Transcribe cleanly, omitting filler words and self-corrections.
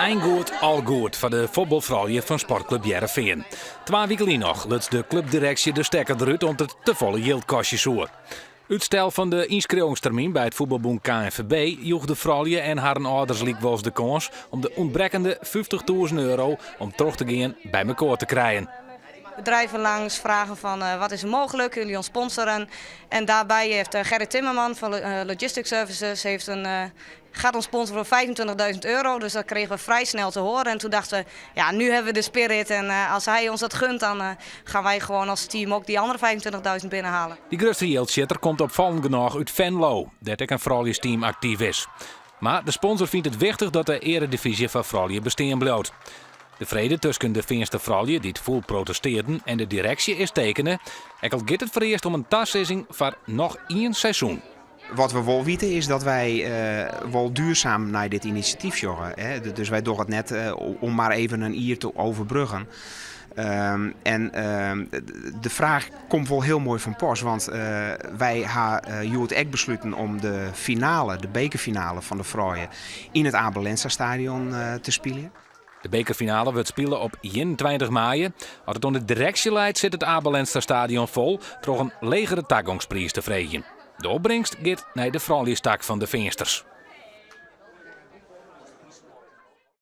Eindgoed al goed voor de voetbalvrouwen van sportclub Heerenveen. 2 weken nog lukt de clubdirectie de stekker eruit om het te volle geldkastje zoer. Uitstel van de inschrijvingstermijn bij het voetbalbond KNVB joeg de vrouwen en haar ouders likwijls de kans om de ontbrekkende €50.000 om terug te gaan bij elkaar te krijgen. Bedrijven langs vragen van wat is er mogelijk, kunnen jullie ons sponsoren? En daarbij heeft Gerrit Timmerman van Logistic Services gaat ons sponsoren voor €25.000. Dus dat kregen we vrij snel te horen. En toen dachten we, ja, nu hebben we de spirit. En als hij ons dat gunt, dan gaan wij gewoon als team ook die andere €25.000 binnenhalen. Die grootste geldshitter komt opvallend genoeg uit Venlo, dat ook een vrouwenteam actief is. Maar de sponsor vindt het wichtig dat de eredivisie van vrouwen bestaan blijft. De vrede tussen de Veenster vrouwen die het vol protesteerden en de directie is tekenen. En al gaat het voor eerst om een tasseizing voor nog 1 seizoen. Wat we wel weten is dat wij wel duurzaam naar dit initiatief zorgen. Dus wij doen het net om maar even een jaar te overbruggen. De vraag komt wel heel mooi van pas, want wij hebben het echt besloten om de finale, de bekerfinale van de vrouwen in het Abel Lenstra stadion te spelen. De bekerfinale wordt spelen op 21 mei. Als het onder de directie leidt, zit het Abel Lenstra stadion vol, door een legere toegangsprijs te vregen. De opbrengst gaat naar de vrouwentak van de Veensters.